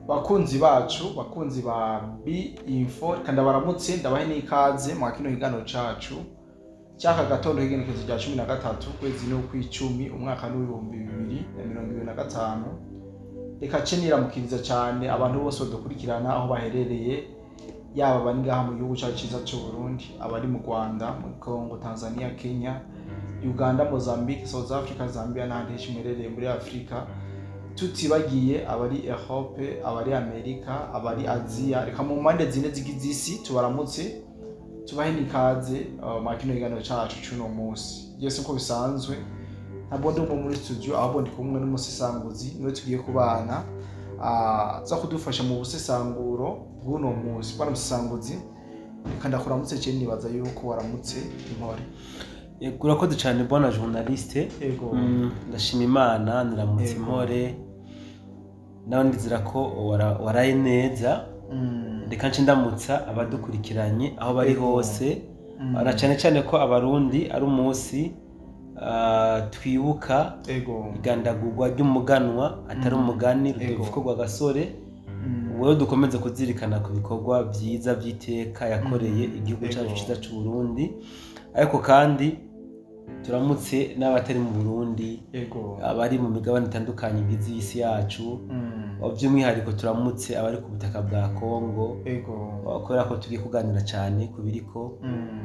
bakunzi bacu bakunzi ba B-Info kandi baramutse ndabahe n'ikaze mu kino higano cacu cyaka gatondo higenekezo rya 13 kwezi no kw'icumi umwaka w'2025 reka cenira mukiriza cyane abantu bose badukurikirana aho baherereye yaba bari ngaha mu gihugu cyacu cyiza cyo Burundi abari mu Rwanda mu Kongo Tanzania Kenya Uganda Mozambique South Africa Zambia n'ahandi henshi muherereye muri Afrika tutibagiye abari Europe abari Amerika abari Asia reka mu mpande zine z'igizisi tubaramutse tubahe nikaze mu kino higano cyacu cy'uno munsi yese uko bisanzwe ntabwo ndi muri studio ahubwo ndi kumwe n'umusesanguzi niwe tugiye kubana za kudufasha mu busesanguro bw'uno munsi bwana musesanguzi kandi akuramutse cyane nibaza yuko waramutse intore urakoze cyane bwana journaliste ndashima Imana niramutse intore nawe ndizira ko waraye neza reka nce ndamutsa abadukurikiranye aho bari hose na cyane cyane ko abarundi ari umunsi twibuka igandagurwa ry'umuganwa atari umugani Rudoviko Rwagasore wowe dukomeze kuzirikana ku bikorwa byiza by'iteka yakoreye igihugu cyacu cyiza cy'u Burundi ariko kandi turamutse n'abatari mu Burundi abari mu migabane itandukanye bizi isi yacu by'umwihariko turamutse abari ku butaka bwa Kongo kubera ko tugiye kuganira cyane ku biriko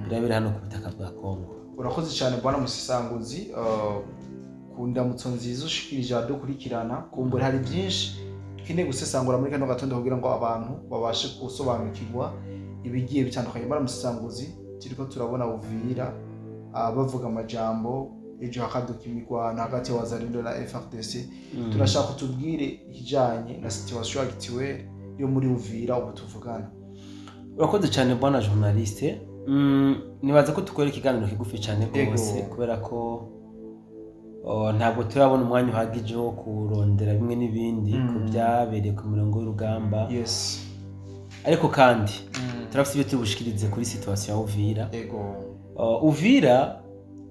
birabera hano ku butaka bwa Kongo. Urakoze cyane bwana musesanguzi ku ndamutso nziza ushikirije abadukurikirana kumbura hari byinshi kine gusesangura muri kano gatondo kugira ngo abantu babashe gusobanukirwa ibigiye bitandukanye bwana musesanguzi turiko turabona Uvira bavuga amajambo ejo hakaduka imigwano hagati ya Wazalendo na FARDC turashaka kutubwire ikijanye na situation actuelle yo muri Uvira ubu tuvugana. Urakoze cyane bwana journaliste nibaza ko tukora ikiganiro kigufi cyane rwose kubera ko ntabwo turabona umwanya uhagije wo kurondera bimwe n'ibindi ku byabereye ku mirongo y'urugamba ariko kandi turafite ibyo tubushikirize kuri situation ya Uvira. Uvira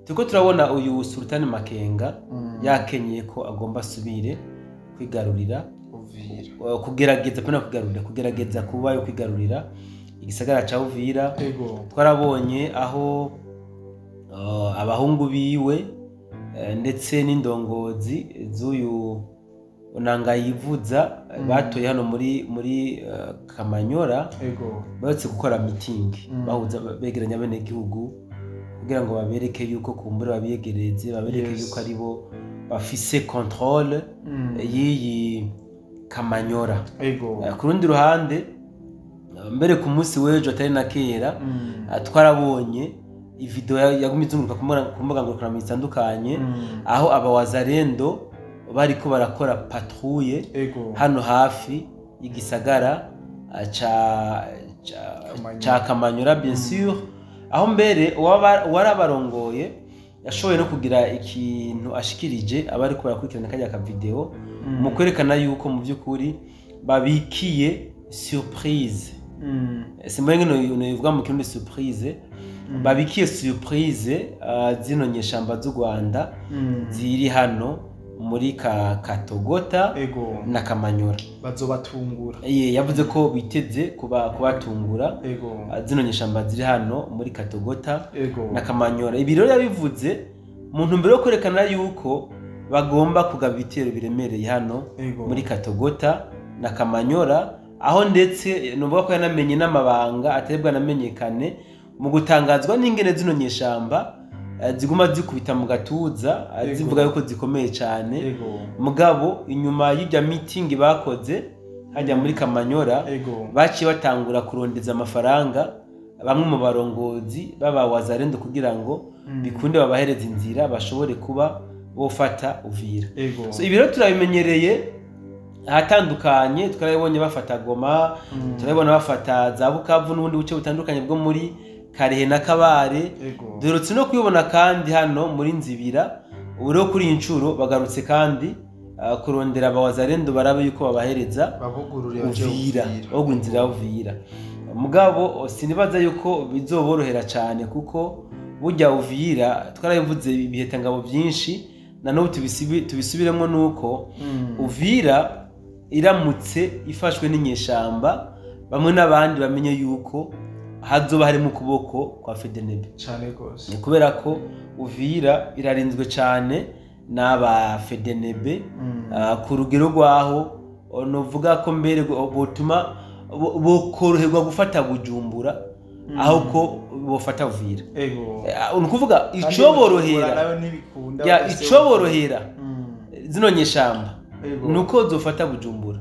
turiko turabona uyu Sultan Makenga yakenyeye ko agomba asubire kwigarurira Uvira kugerageza kuba yo kwigarurira igisagara ca Uvira. Twarabonye aho abahungu biwe ndetse n'indongozi z'uyu Nangayivuza batoye hano muri Kamanyora batse gukora meeting bahuza begeranya bene gihugu kugira ngo babereke yuko kumbura babiyegereze babereke yuko aribo bafise contrôle y'iyi Kamanyora. Ku rundi ruhande mbere ku munsi w'ejo atari na kera twarabonye ivideo yagumye izunguruka ku mbuga ngurukanabumenyi zitandukanye aho Wazalendo bariko barakora patrouille hano hafi y'igisagara ca Kamanyora bien sûr aho mbere warabarongoye yashoboye no kugira ikintu ashikirije abariko barakurikirana kajya ka video mu kwerekana yuko mu by'ukuri babikiye surprise simbaye ngino yivuga mu kirundi surprise babikiye surprise zino nyeshamba z'u Rwanda ziri hano muri Katogota na Kamanyora bazobatungura. Yavuze ko biteze kubatungura zino nyeshamba ziri hano muri Katogota na Kamanyora. Ibi rero yabivuze mu ntumbero yo kwerekana yuko bagomba kugaba ibitero biremereye hano muri Katogota na Kamanyora aho ndetse nuvuga ko yanamenye n'amabanga aterebwa namenyekane mu gutangazwa n'ingene zino nyeshamba ziguma zikubita mu gatuza zivuga yuko zikomeye cyane mugabo inyuma y'ijya meeting bakoze hajya muri Kamanyora baciye batangura kurondeza amafaranga bamwe mu barongozi Wazalendo kugira ngo bikunde babahereza inzira bashobore kuba bofata Uvira. So ibiro turabimenyereye ahatandukanye twarabonye bafata Goma turabona bafata za Bukavu n'ubundi buce butandukanye bwo muri Karehe na Kabare dorotse no kuyibona kandi hano muri Nzibira uro kuri incuro bagarutse kandi kurondera Wazalendo barabe yuko babahereza Uvira inzira Uvira. Mugabo sinibaza yuko bizoborohera cyane kuko burya Uvira twarabivuze ibiheta ngabo byinshi na n'ubu tubisubiremo nuko Uvira iramutse ifashwe n'inyeshamba bamwe n'abandi bamenye yuko hazoba hari mu kuboko kwa FDNB cyane gose kubera ko Uvira irarinzwe cyane n'aba FDNB ku rugero rwaho novuga ko mbere botuma bokoroherwa gufata Bujumbura aho ko bofata Uvira ukuvuga icoborohera zino nyeshamba nuko zofata Bujumbura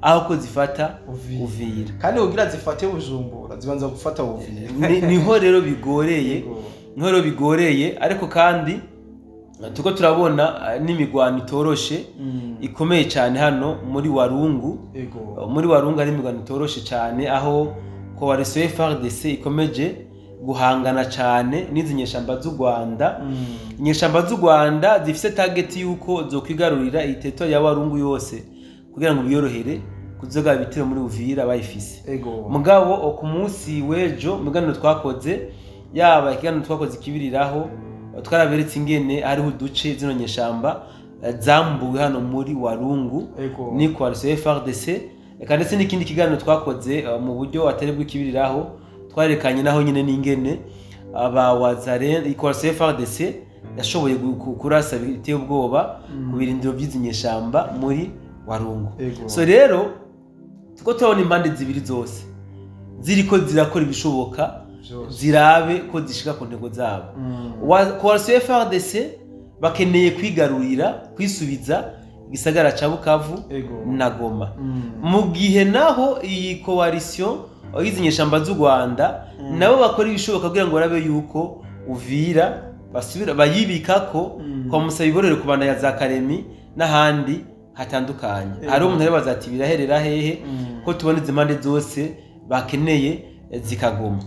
aho ko zifata Uvira kandi kugira zifate Bujumbura zibanza gufata Uvira niho rero bigoreye ariko kandi tuko turabona n'imigwano itoroshe ikomeye cyane hano muri Warungu hari imigwano itoroshe cyane aho coalition FARDC ikomeje guhangana cyane n'izi nyeshamba z'u Rwanda inyeshamba z'u Rwanda zifise target yuko zokwigarurira iteto ya Warungu yose kugira ngo biyorohere kuzoga bitiro muri Uvira bayifise mugabo ku munsi wejo muganiro twakoze yaba ikiganiro twakoze kibiriraho twaraberetse ingene hariho uduce zino nyeshamba zambuwe hano muri Warungu ni coalition FARDC kandi se n'ikindi kiganiro twakoze mu buryo atari bw'ikibiriraho twarekanye naho nyine n'ingene aba Wazalendo coalition FARDC yashoboye kurasa biteye ubwoba ku birindiro by'izinyeshamba muri Warungu so rero tuko tubona impande zibiri zose ziriko zirakora ibishoboka zirabe ko zishika ku ntego zabo coalition FARDC bakeneye kwigarurira kwisubiza igisagara ca Bukavu na Goma mu gihe naho iyi coalition izinyeshamba z'u Rwanda nabo bakora ibishoboka kugira ngo barabe yuko Uvira basubira bayibikako kwa Musabiborere kubanda ya Zakaremi n'ahandi hatandukanye hari umuntu rero bazati biraherera hehe ko tubona izimande zose bakeneye zikagoma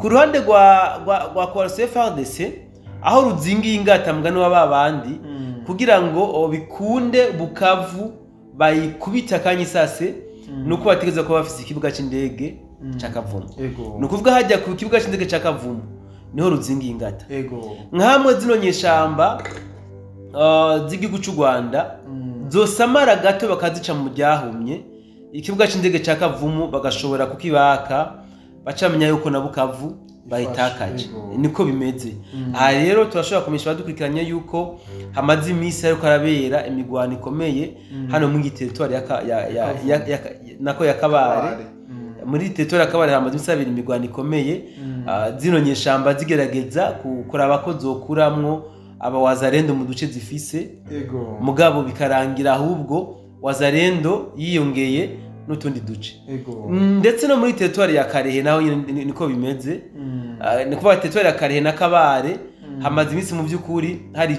ku ruhande rwa coalition FARDC aho ruzingiye ingata mugano w'abandi kugira ngo bikunde Bukavu bayikubita kanyisase nuko bategeza ko bafise ikibuga c'indege cakavumu nukuvuga hajya ku kibuga c'indege cakavumu niho ruzingiye ingata nkamwe zino nyeshamba z'igihugu cy'u Rwanda zosamara gato bakazica mu byahumye ikibuga c'indege cakavumu bagashobora kukibaka bacamenya yuko na Bukavu bayitakaje niko bimeze aha rero turashobora kumisha badukurikiranye yuko hamaze iminsi ariko arabera imigwano ikomeye hano mu giteritwari nako ya Kabare muri territoire ya Kabare hamaze iminsi abiri imigwano ikomeye zino nyeshamba zigerageza kuraba ko zokuramwo aba Wazalendo mu duce zifise mugabo bikarangira ahubwo Wazalendo yiyongeye n'utundi duce ndetse no muri territoire ya Karehe naho niko bimeze ni kuvuga territoire ya Karehe na Kabare hamaze iminsi mu by'ukuri hari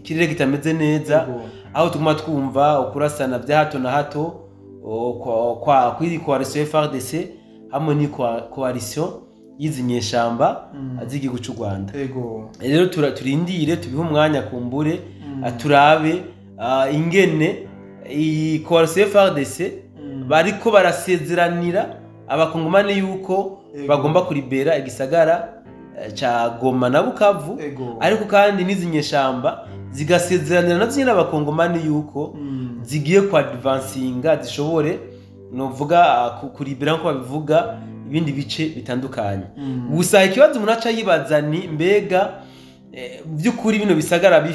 kirere kitameze neza aho tuguma twumva ukurasana bya hato na hato kwa coalition FARDC hamwe ni coalition y'izinyeshamba z'igihugu cy'u Rwanda rero turindire tubihe umwanya kumbure turabe ingene iyi coalition FARDC bariko barasezeranira abakongomani yuko bagomba kuribera igisagara cha Goma na Bukavu ariko kandi n'izinyeshamba zigasezeranira nazo nyine abakongomani yuko zigiye kwa advancinga zishobore novuga kuribera nko babivuga ibindi bice bitandukanye gusa ikibazo munaca yibaza ni mbega by'ukuri bino bisagara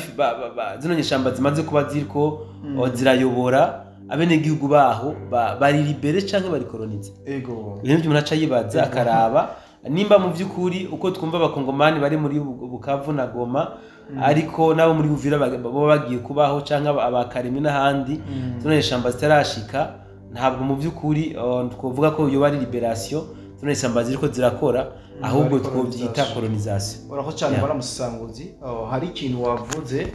zino nyeshamba zimaze kuba ziriko zirayobora abene gihugu baho bari libere canke bari kolonize ibintu munaca yibaza akaraba nimba mu by'ukuri uko twumva abakongomani bari muri Bukavu na Goma ariko nabo muri Uvira baba bagiye kubaho canke abakaremi n'ahandi zino nyeshamba zitarashika ntabwo mu by'ukuri twovuga ko yo bari liberation zino nyeshamba ziriko zirakora ahubwo twovyita colonisation urako cyane baramusanguzi hari ikintu wavuze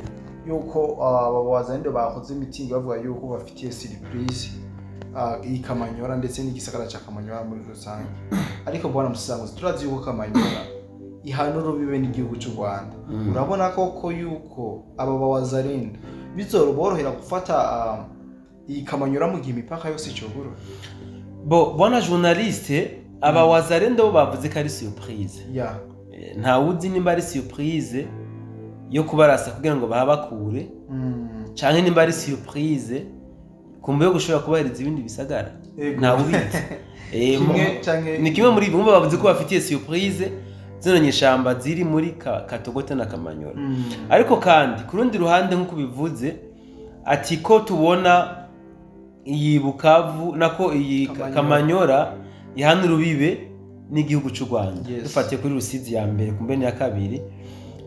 yuko abawazande bakoze meeting bavuga yuko bafitiye surprise ikamanyora ndetse n'igisagara cya Kamanyora muri rusange ariko bwana musanguzi turazi yuko Kamanyora ihanuro bibe n'igihugu cy'u Rwanda urabona koko yuko aba bawazarenda bizoroborohera gufata iyi Kamanyora mu gihe imipaka yose icogoro bwana journaliste aba wazarenda bo bavuze ko ari surprise nta wuzi nimba ari surprise yo kubarasa kugira ngo bahabakure canke nimba ari surprise kumbe yo gushobora kubahiriza ibindi bisagara Ego. nta ubizi ni kimwe muri bimwe bavuze ko bafitiye surprise zino nyeshamba ziri muri Katogota na Kamanyora. Ariko kandi ku rundi ruhande nk'uko bivuze ati ko tubona iyi Bukavu nako iyi Kamanyora ihana urubibe n'igihugu cy'u Rwanda. Dufatiye kuri Rusizi ya mbere ku mbene ya kabiri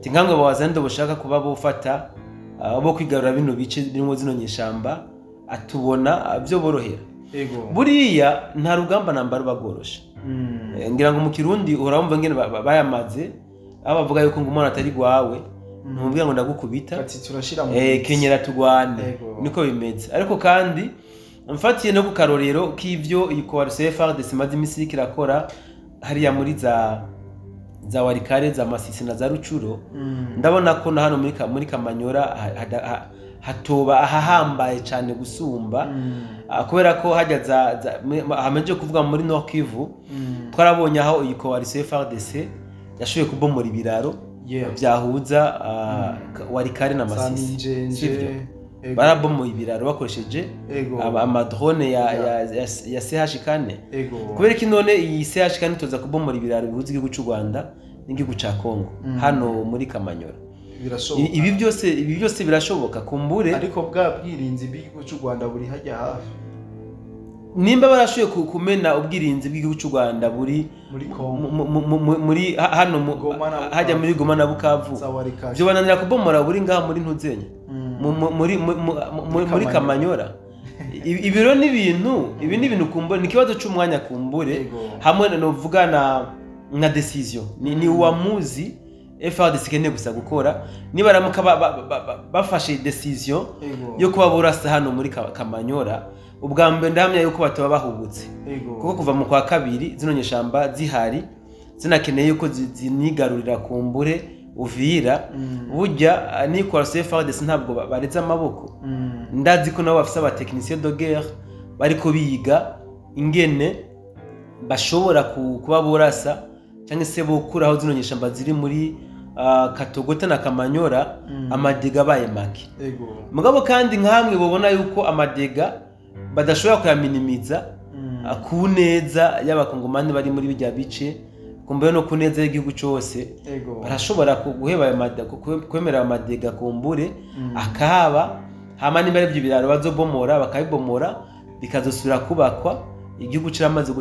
tinkango bawazando bashaka kuba bofata abo kwigarura bino bice birimo zino nyeshamba atubona byo borohera. Buriya nta rugamba nambara bagorosha. Ngira ngo mu Kirundi urabumva ngene bayamaze abavuga yuko ngo umuntu atari gwawe ntumubwira ngo ndagukubita ati turashira mu kenyera tugwane niko bimeze. Ariko kandi mfatiye no kukarorero k'ivyo Coalition FARDC maze imisiri kirakora hariya muri za Warikare za Masisi na za Rucuro ndabona ko na hano muri Kamanyora hatoba ahahambaye cyane gusumba kubera ko hajya hamenje kuvuga muri Nord Kivu twarabonye aho iyi Coalition FARDC yashoboye kubomora ibiraro byahuza Warikare na Masisi sivyo barabomoye ibiraro bakoresheje amadrone ya CH4 kubera ko none iyi CH4 toza kubomora ibiraro bihuza igihugu cy'u Rwanda n'igihugu cya Kongo hano muri Kamanyora. Ibi byose birashoboka kumbure ariko bwa bwirinzi bw'igihugu cy'u Rwanda buri hajya hafi nimba barashoboye kumena ubwirinzi bw'igihugu cy'u Rwanda buri muri hano hajya muri Goma na Bukavu byo bananira kubomora buri ngaha muri Ntuzenya muri Kamanyora. Ibiro ni ibintu kumbure ni kibazo cy'umwanya kumbure hamwe no vugana na decision ni uamuzi FARDC kene gusa gukora niba ramuka bafashe decision yo kuba borasa hano muri Kamanyora ubwa mbere ndahamya yuko bataba bahubutse kuko kuva mu kwa kabiri zino nyeshamba zihari zinakeneye yuko zinigarurira kumbure Uvira burya ni Coalition FARDC ntabwo bareze amaboko ndazi ko nabo bafite abatekinisiye de guerre bariko biga ingene bashobora kuba borasa cyangwa se bokuraho zino nyeshamba ziri muri Katogota na Kamanyora amadega baye make. Mugabo kandi nkamwe bobona yuko amadega badashobora kuyaminimiza ku neza y'abakongomani bari muri bijya bice kumbe no kuneza y'igihugu cyose barashobora guheba kwemera amadega kumbure akahaba hama nimba ari by'ibiraro bazobomora bakabibomora bikazosubira kubakwa igihugu kiramaze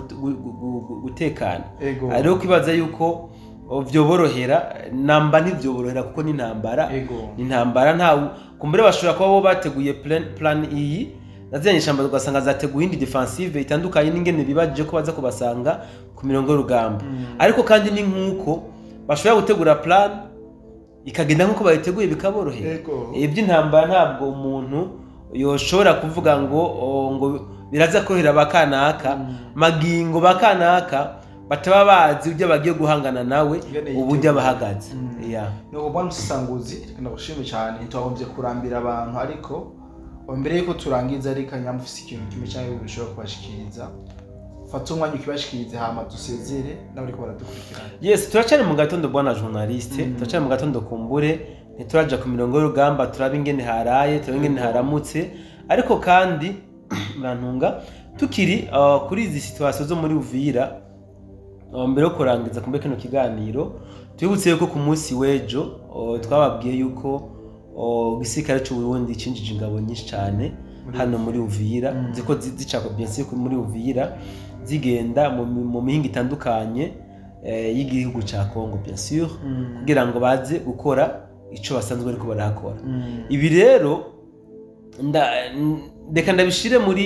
gutekana. Ariko kwibaza yuko vyoborohera namba ntivyoborohera kuko ni intambara nta kumbure bashobora kuba bo bateguye plan iyi nazanye shamba ugasanga zateguye indi defensive itandukanye n'ingene bibaje ko baza kubasanga ku mirongo y'urugamba. Ariko kandi ni nkuko bashobora gutegura plan ikagenda nkuko bayiteguye bikaborohera. Iby'intambara ntabwo umuntu yoshobora kuvuga ngo biraza korohera bakanaka magingo bakanaka bataba bazi ujya bagiye guhangana nawe ubujya bahagaze. No bwana musanguzi ndagushimye cyane ntitwagombye kurambira abantu ariko mbere yuko turangiza ariko nyamufise ikintu kimwe cyangwa bishobora kubashikiriza fata umwanya ukibashikirize hama dusezere nawe ariko baradukurikirana. Yes turacane mu gatondo bwana journaliste turacane mu gatondo kumbure ntituraja ku mirongo y'urugamba turaba ingene haraye turaba ingene haramutse ariko kandi bantunga tukiri kuri izi situation zo muri Uvira mbere yo kurangiza kumbe kino kiganiro twibutse yuko ku munsi wejo twababwiye yuko gisirikare cy'u Burundi cinjije ingabo nyinshi cyane hano muri Uvira ziko zicako bien sûr muri Uvira zigenda mu mihinga itandukanye y'igihugu cya Kongo bien sûr kugira ngo baze gukora ico basanzwe ariko barakora. Ibi rero ndeka ndabishire muri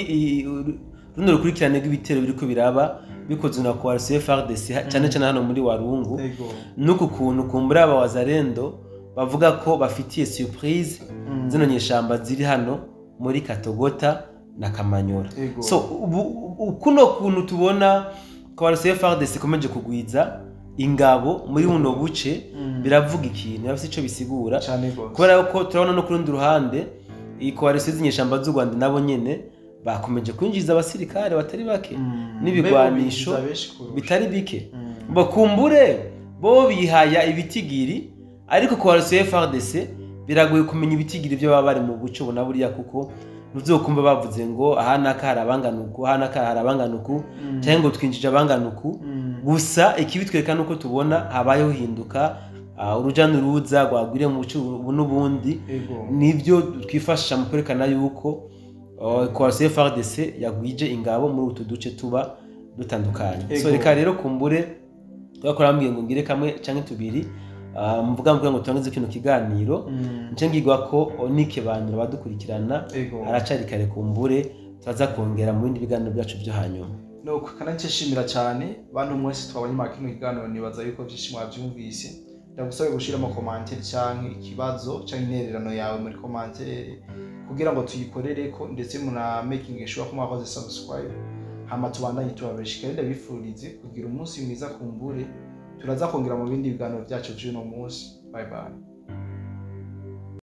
runo rukurikirane rw'ibitero biriko biraba bikozwe na Coalition FARDC cyane cyane hano muri Warungu nuko kuntu kumbura aba wazarendo bavuga ko bafitiye surprise zino nyeshamba ziri hano muri Katogota na Kamanyora. So kuno kuntu tubona Coalition FARDC komeje kugwiza ingabo muri buno buce biravuga ikintu yafise ico bisigura kubera ko turabona no kurundi ruhande iyi Coalition z'inyeshamba z'u Rwanda nabo nyene bakomeje kwinjiza abasirikare batari bake n'ibigwanisho bitari bike bakumbure bo bihaya ibitigiri ariko Coalition FARDC biragoye kumenya ibitigiri byo baba bari mu buco bona buriya kuko ntuzokumva bavuze ngo aha naka hari abanganuku aha naka hari abanganuku cyangwa ngo twinjije abanganuku gusa ikibitwereka nuko tubona habayeho hinduka uruja n'uruza rwagwiriye mu bucu n'ubundi nivyo twifashisha mu kwerekana yuko coalition FARDC yagwije ingabo muri utu duce tuba dutandukanye so reka rero kumbure twakora mbwiye ngo ngire kamwe canke tubiri mvuga ngo turangize kino kiganiro nce ngigwa ko onike bantu badukurikirana aracari kare kumbure twaza kongera mu bindi biganiro byacu byo hanyuma no kananje shimira cyane bantu mwese twabanye makino kiganiro nibaza yuko byishimwa byumvise ndagusabe gushira mu commentaire canke ikibazo canke intererano yawe muri commentaire kugira ngo tuyikorere ko ndetse muna making sure ko mwakoze subscribe hama tubandanye tubabeshikira ndabifurize kugira umunsi mwiza kumbure turaza kongera mu bindi biganiro byacu by'uno munsi bye bye